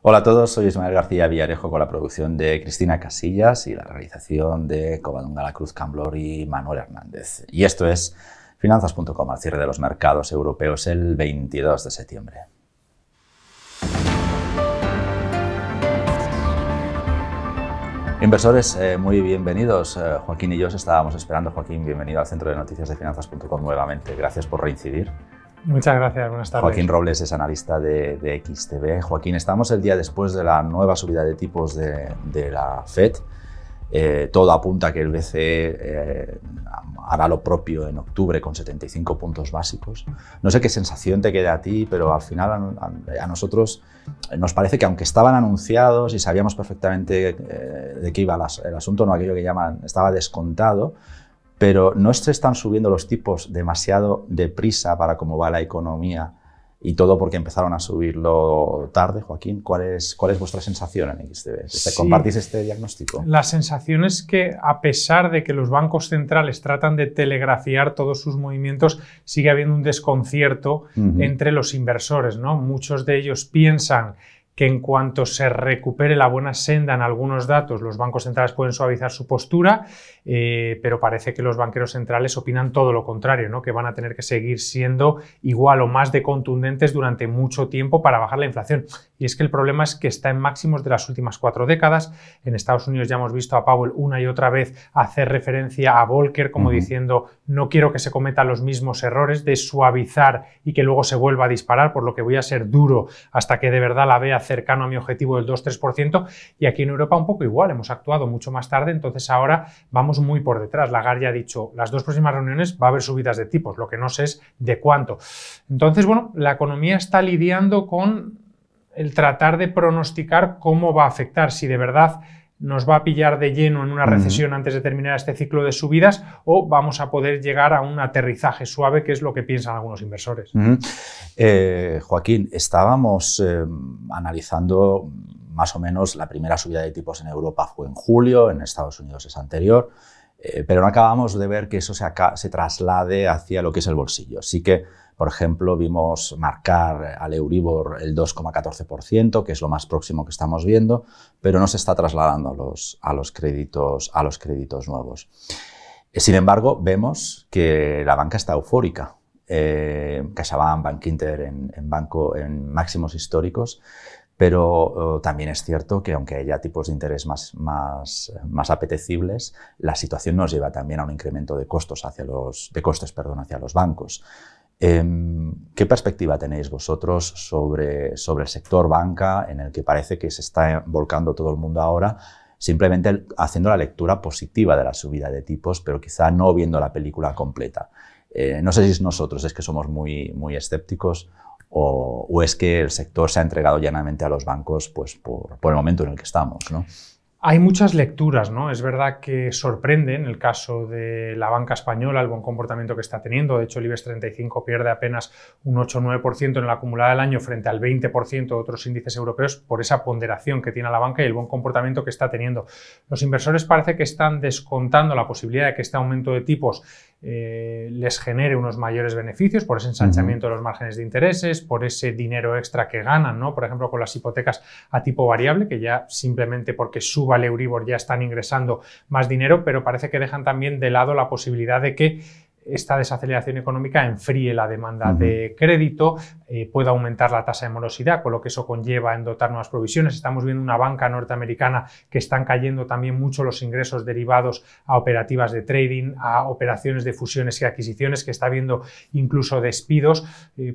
Hola a todos, soy Ismael García Villarejo con la producción de Cristina Casillas y la realización de Covadonga La Cruz Camblor y Manuel Hernández. Y esto es Finanzas.com, al cierre de los mercados europeos el 22 de septiembre. Inversores, muy bienvenidos. Joaquín y yo os estábamos esperando. Joaquín, bienvenido al Centro de Noticias de Finanzas.com nuevamente. Gracias por reincidir. Muchas gracias, buenas tardes. Joaquín Robles es analista de XTB. Joaquín, estamos el día después de la nueva subida de tipos de la FED. Todo apunta a que el BCE hará lo propio en octubre con 75 puntos básicos. No sé qué sensación te queda a ti, pero al final a nosotros nos parece que aunque estaban anunciados y sabíamos perfectamente de qué iba el asunto, no aquello que llaman estaba descontado, pero no se están subiendo los tipos demasiado deprisa para cómo va la economía y todo porque empezaron a subirlo tarde. Joaquín, ¿cuál es vuestra sensación en XTB? Sí, ¿Compartís este diagnóstico? La sensación es que, a pesar de que los bancos centrales tratan de telegrafiar todos sus movimientos, sigue habiendo un desconcierto entre los inversores, ¿no? Muchos de ellos piensan que en cuanto se recupere la buena senda en algunos datos, los bancos centrales pueden suavizar su postura, pero parece que los banqueros centrales opinan todo lo contrario, ¿no? Que van a tener que seguir siendo igual o más de contundentes durante mucho tiempo para bajar la inflación. Y es que el problema es que está en máximos de las últimas 4 décadas. En Estados Unidos ya hemos visto a Powell una y otra vez hacer referencia a Volcker como diciendo no quiero que se cometan los mismos errores de suavizar y que luego se vuelva a disparar, por lo que voy a ser duro hasta que de verdad la vea cercano a mi objetivo del 2-3%, y aquí en Europa un poco igual, hemos actuado mucho más tarde, entonces ahora vamos muy por detrás. Lagarde ya ha dicho, las 2 próximas reuniones va a haber subidas de tipos, lo que no sé es de cuánto. Entonces, bueno, la economía está lidiando con el tratar de pronosticar cómo va a afectar, si de verdad nos va a pillar de lleno en una recesión antes de terminar este ciclo de subidas o vamos a poder llegar a un aterrizaje suave, que es lo que piensan algunos inversores. Joaquín, estábamos analizando más o menos la primera subida de tipos en Europa fue en julio, en Estados Unidos es anterior, pero no acabamos de ver que eso se traslade hacia lo que es el bolsillo. Sí que, por ejemplo, vimos marcar al Euribor el 2,14%, que es lo más próximo que estamos viendo, pero no se está trasladando a los créditos nuevos. Sin embargo, vemos que la banca está eufórica. CaixaBank, Bankinter en máximos históricos, pero también es cierto que aunque haya tipos de interés más apetecibles, la situación nos lleva también a un incremento de costes hacia los bancos. ¿Qué perspectiva tenéis vosotros sobre el sector banca, en el que parece que se está volcando todo el mundo ahora, simplemente haciendo la lectura positiva de la subida de tipos, pero quizá no viendo la película completa? No sé si es nosotros es que somos muy escépticos o es que el sector se ha entregado llanamente a los bancos pues, por el momento en el que estamos, ¿no? Hay muchas lecturas, ¿no? Es verdad que sorprende en el caso de la banca española el buen comportamiento que está teniendo. De hecho, el IBEX 35 pierde apenas un 8-9% en la acumulada del año frente al 20% de otros índices europeos por esa ponderación que tiene la banca y el buen comportamiento que está teniendo. Los inversores parece que están descontando la posibilidad de que este aumento de tipos les genere unos mayores beneficios por ese ensanchamiento de los márgenes de intereses, por ese dinero extra que ganan, ¿no? Por ejemplo, con las hipotecas a tipo variable, que ya simplemente porque suba el Euribor ya están ingresando más dinero, pero parece que dejan también de lado la posibilidad de que esta desaceleración económica enfríe la demanda de crédito, puede aumentar la tasa de morosidad, con lo que eso conlleva en dotar nuevas provisiones. Estamos viendo una banca norteamericana que están cayendo también mucho los ingresos derivados a operativas de trading, a operaciones de fusiones y adquisiciones, que está habiendo incluso despidos,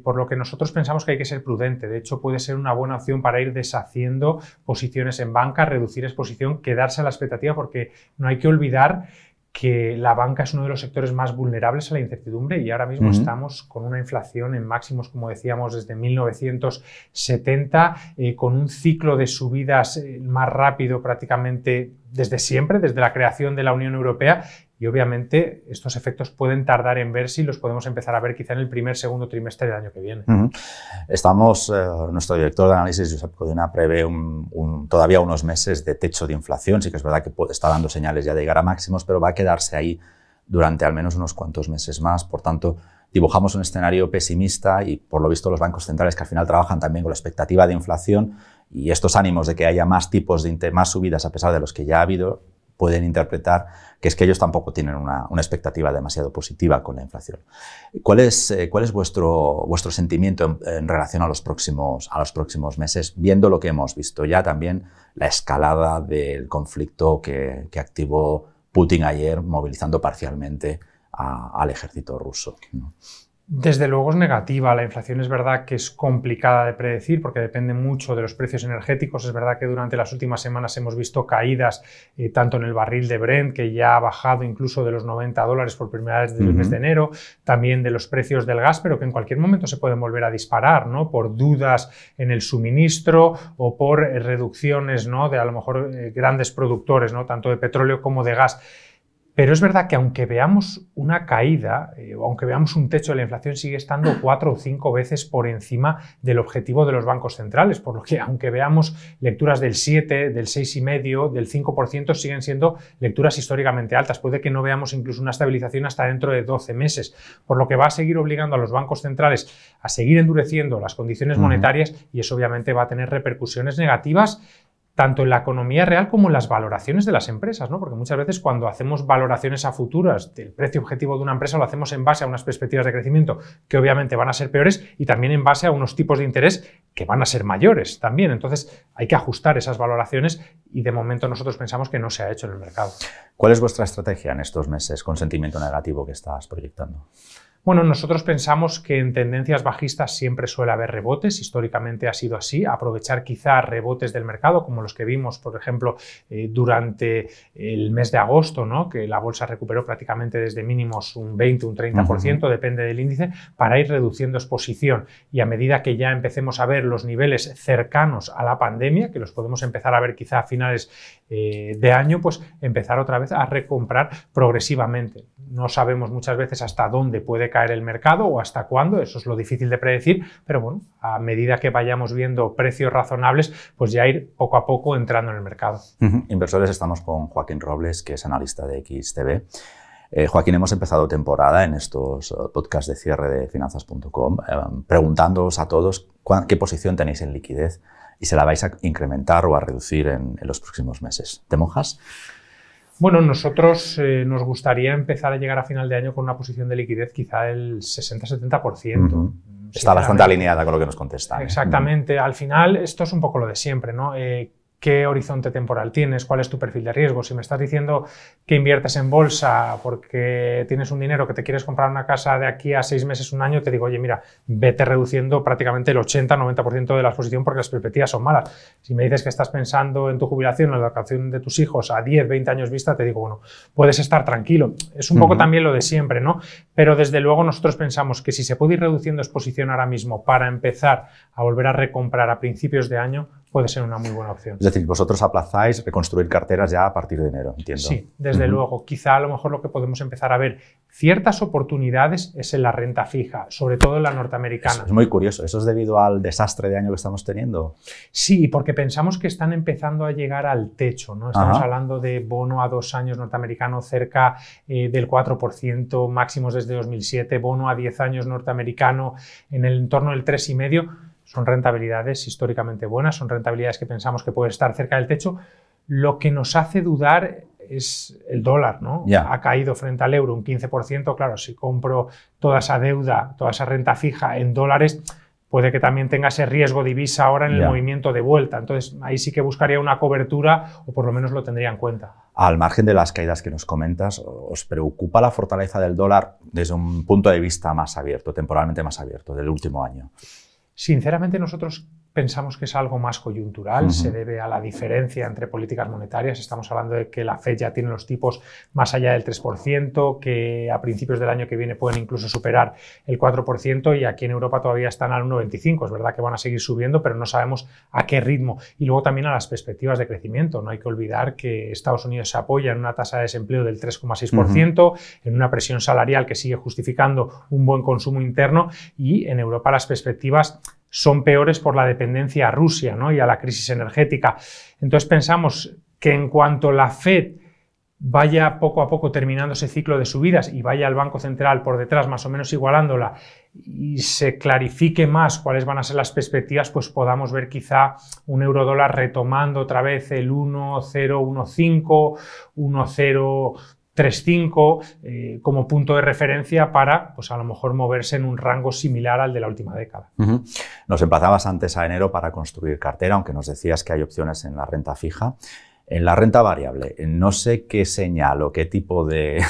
por lo que nosotros pensamos que hay que ser prudente. De hecho, puede ser una buena opción para ir deshaciendo posiciones en banca, reducir exposición, quedarse a la expectativa, porque no hay que olvidar que la banca es uno de los sectores más vulnerables a la incertidumbre y ahora mismo estamos con una inflación en máximos, como decíamos, desde 1970, con un ciclo de subidas más rápido prácticamente desde siempre, desde la creación de la Unión Europea, y obviamente estos efectos pueden tardar en verse y los podemos empezar a ver quizá en el segundo trimestre del año que viene. Nuestro director de análisis, Josep Codina, prevé todavía unos meses de techo de inflación. Sí que es verdad que está dando señales ya de llegar a máximos, pero va a quedarse ahí durante al menos unos cuantos meses más. Por tanto, dibujamos un escenario pesimista y, por lo visto, los bancos centrales, que al final trabajan también con la expectativa de inflación, y estos ánimos de que haya más tipos de más subidas a pesar de los que ya ha habido, pueden interpretar que es que ellos tampoco tienen una expectativa demasiado positiva con la inflación. ¿Cuál es vuestro sentimiento en relación a los próximos meses, viendo lo que hemos visto ya también, la escalada del conflicto que activó Putin ayer, movilizando parcialmente al ejército ruso? Desde luego es negativa. La inflación es verdad que es complicada de predecir porque depende mucho de los precios energéticos. Es verdad que durante las últimas semanas hemos visto caídas tanto en el barril de Brent, que ya ha bajado incluso de los $90 por primera vez desde el mes de enero, también de los precios del gas, pero que en cualquier momento se pueden volver a disparar, ¿no? Por dudas en el suministro o por reducciones, ¿no? De a lo mejor grandes productores, ¿no? Tanto de petróleo como de gas. Pero es verdad que aunque veamos una caída, o aunque veamos un techo, la inflación sigue estando 4 o 5 veces por encima del objetivo de los bancos centrales, por lo que aunque veamos lecturas del 7, del 6,5, del 5%, siguen siendo lecturas históricamente altas. Puede que no veamos incluso una estabilización hasta dentro de 12 meses, por lo que va a seguir obligando a los bancos centrales a seguir endureciendo las condiciones monetarias y eso obviamente va a tener repercusiones negativas tanto en la economía real como en las valoraciones de las empresas, ¿no? Porque muchas veces cuando hacemos valoraciones a futuras del precio objetivo de una empresa lo hacemos en base a unas perspectivas de crecimiento que obviamente van a ser peores y también en base a unos tipos de interés que van a ser mayores también. Entonces hay que ajustar esas valoraciones y de momento nosotros pensamos que no se ha hecho en el mercado. ¿Cuál es vuestra estrategia en estos meses con sentimiento negativo que estás proyectando? Bueno, nosotros pensamos que en tendencias bajistas siempre suele haber rebotes, históricamente ha sido así, aprovechar quizá rebotes del mercado como los que vimos, por ejemplo, durante el mes de agosto, ¿no? Que la bolsa recuperó prácticamente desde mínimos un 20, un 30%, depende del índice, para ir reduciendo exposición y a medida que ya empecemos a ver los niveles cercanos a la pandemia, que los podemos empezar a ver quizá a finales de año, pues empezar otra vez a recomprar progresivamente. No sabemos muchas veces hasta dónde puede caer el mercado o hasta cuándo, eso es lo difícil de predecir, pero bueno, a medida que vayamos viendo precios razonables, pues ya ir poco a poco entrando en el mercado. Inversores, estamos con Joaquín Robles, que es analista de XTB. Joaquín, hemos empezado temporada en estos podcasts de cierre de finanzas.com preguntándoos a todos qué posición tenéis en liquidez y si la vais a incrementar o a reducir en los próximos meses. ¿Te mojas? Bueno, nosotros nos gustaría empezar a llegar a final de año con una posición de liquidez quizá del 60-70%. Está bastante alineada con lo que nos contestan. Exactamente. Al final, esto es un poco lo de siempre, ¿no? ¿Qué horizonte temporal tienes? ¿Cuál es tu perfil de riesgo? Si me estás diciendo que inviertes en bolsa porque tienes un dinero que te quieres comprar una casa de aquí a 6 meses, un año, te digo, oye, mira, vete reduciendo prácticamente el 80-90% de la exposición porque las perspectivas son malas. Si me dices que estás pensando en tu jubilación o en la educación de tus hijos a 10, 20 años vista, te digo, bueno, puedes estar tranquilo. Es un poco también lo de siempre, ¿no? Pero desde luego nosotros pensamos que si se puede ir reduciendo exposición ahora mismo para empezar a volver a recomprar a principios de año, puede ser una muy buena opción. Es decir, vosotros aplazáis reconstruir carteras ya a partir de enero, entiendo. Sí, desde luego. Quizá a lo mejor lo que podemos empezar a ver ciertas oportunidades es en la renta fija, sobre todo en la norteamericana. Eso es muy curioso. ¿Eso es debido al desastre de año que estamos teniendo? Sí, porque pensamos que están empezando a llegar al techo, ¿no? Estamos hablando de bono a 2 años norteamericano cerca del 4%, máximos desde 2007, bono a 10 años norteamericano en el entorno del 3,5%. Son rentabilidades históricamente buenas, son rentabilidades que pensamos que pueden estar cerca del techo. Lo que nos hace dudar es el dólar, ¿no? Ha caído frente al euro un 15%. Claro, si compro toda esa deuda, toda esa renta fija en dólares, puede que también tenga ese riesgo divisa ahora en el movimiento de vuelta. Entonces, ahí sí que buscaría una cobertura o por lo menos lo tendría en cuenta. Al margen de las caídas que nos comentas, ¿os preocupa la fortaleza del dólar desde un punto de vista más abierto, temporalmente más abierto, del último año? Sinceramente, nosotros pensamos que es algo más coyuntural, se debe a la diferencia entre políticas monetarias. Estamos hablando de que la Fed ya tiene los tipos más allá del 3%, que a principios del año que viene pueden incluso superar el 4% y aquí en Europa todavía están al 1,25. Es verdad que van a seguir subiendo, pero no sabemos a qué ritmo. Y luego también a las perspectivas de crecimiento. No hay que olvidar que Estados Unidos se apoya en una tasa de desempleo del 3,6%, en una presión salarial que sigue justificando un buen consumo interno y en Europa las perspectivas son peores por la dependencia a Rusia, ¿no? Y a la crisis energética. Entonces pensamos que en cuanto la Fed vaya poco a poco terminando ese ciclo de subidas y vaya el Banco Central por detrás más o menos igualándola y se clarifique más cuáles van a ser las perspectivas, pues podamos ver quizá un euro-dólar retomando otra vez el 1,015, 1,035 como punto de referencia para, pues a lo mejor moverse en un rango similar al de la última década. Nos emplazabas antes a enero para construir cartera, aunque nos decías que hay opciones en la renta fija. En la renta variable, no sé qué señal o qué tipo de,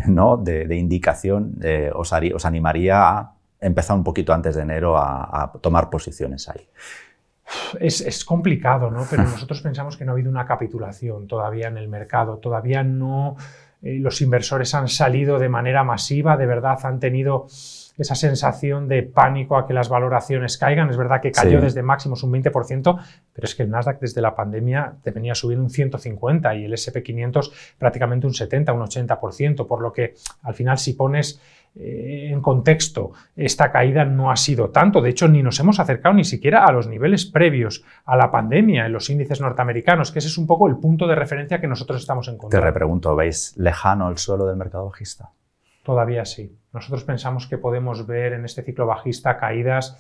¿no? de indicación os animaría a empezar un poquito antes de enero a tomar posiciones ahí. Es complicado, ¿no? Pero nosotros pensamos que no ha habido una capitulación todavía en el mercado, todavía no los inversores han salido de manera masiva, de verdad han tenido esa sensación de pánico a que las valoraciones caigan. Es verdad que cayó desde máximos un 20%, pero es que el Nasdaq desde la pandemia te venía subiendo un 150% y el S&P 500 prácticamente un 70%, un 80%, por lo que al final si pones en contexto, esta caída no ha sido tanto. De hecho, ni nos hemos acercado ni siquiera a los niveles previos a la pandemia en los índices norteamericanos, que ese es un poco el punto de referencia que nosotros estamos encontrando. Te repregunto, ¿veis lejano el suelo del mercado bajista? Todavía sí. Nosotros pensamos que podemos ver en este ciclo bajista caídas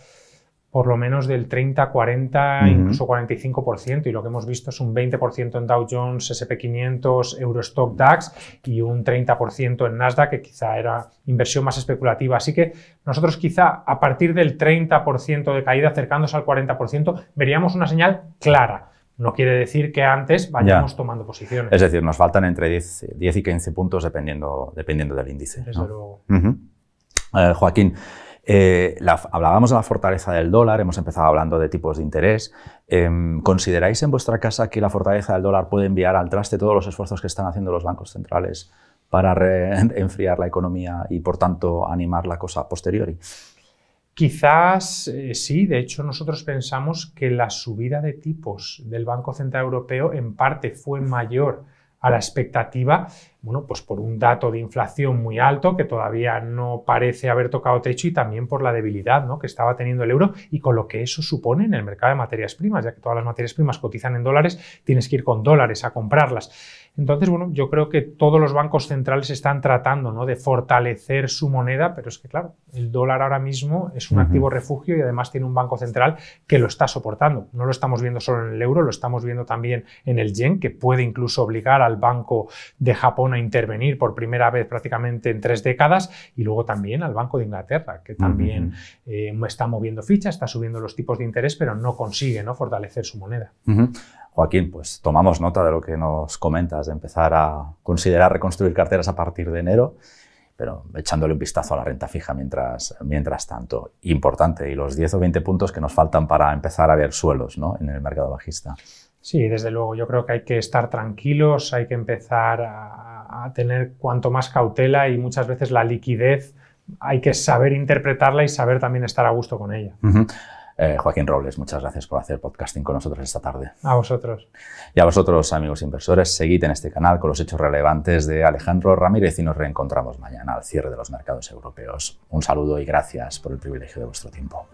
por lo menos del 30, 40, incluso 45%, y lo que hemos visto es un 20% en Dow Jones, S&P 500, Eurostock DAX y un 30% en Nasdaq, que quizá era inversión más especulativa. Así que nosotros quizá a partir del 30% de caída, acercándose al 40%, veríamos una señal clara. No quiere decir que antes vayamos tomando posiciones. Es decir, nos faltan entre 10 y 15 puntos dependiendo del índice. Desde luego. Joaquín, hablábamos de la fortaleza del dólar, hemos empezado hablando de tipos de interés. ¿Consideráis en vuestra casa que la fortaleza del dólar puede enviar al traste todos los esfuerzos que están haciendo los bancos centrales para enfriar la economía y, por tanto, animar la cosa a posteriori? Quizás sí, de hecho nosotros pensamos que la subida de tipos del Banco Central Europeo en parte fue mayor a la expectativa, bueno, pues por un dato de inflación muy alto que todavía no parece haber tocado techo y también por la debilidad, ¿no?, que estaba teniendo el euro y con lo que eso supone en el mercado de materias primas, ya que todas las materias primas cotizan en dólares, tienes que ir con dólares a comprarlas. Entonces, bueno, yo creo que todos los bancos centrales están tratando, ¿no?, de fortalecer su moneda, pero es que, claro, el dólar ahora mismo es un activo refugio y además tiene un banco central que lo está soportando. No lo estamos viendo solo en el euro, lo estamos viendo también en el yen, que puede incluso obligar al Banco de Japón a intervenir por primera vez prácticamente en 3 décadas, y luego también al Banco de Inglaterra, que también está moviendo fichas, está subiendo los tipos de interés, pero no consigue, ¿no?, fortalecer su moneda. Joaquín, pues tomamos nota de lo que nos comentas, de empezar a considerar reconstruir carteras a partir de enero, pero echándole un vistazo a la renta fija mientras tanto. Importante, y los 10 o 20 puntos que nos faltan para empezar a ver suelos, ¿no?, en el mercado bajista. Sí, desde luego. Yo creo que hay que estar tranquilos, hay que empezar a tener cuanto más cautela y muchas veces la liquidez hay que saber interpretarla y saber también estar a gusto con ella. Joaquín Robles, muchas gracias por hacer podcasting con nosotros esta tarde. A vosotros. Y a vosotros, amigos inversores, seguid en este canal con los hechos relevantes de Alejandro Ramírez y nos reencontramos mañana al cierre de los mercados europeos. Un saludo y gracias por el privilegio de vuestro tiempo.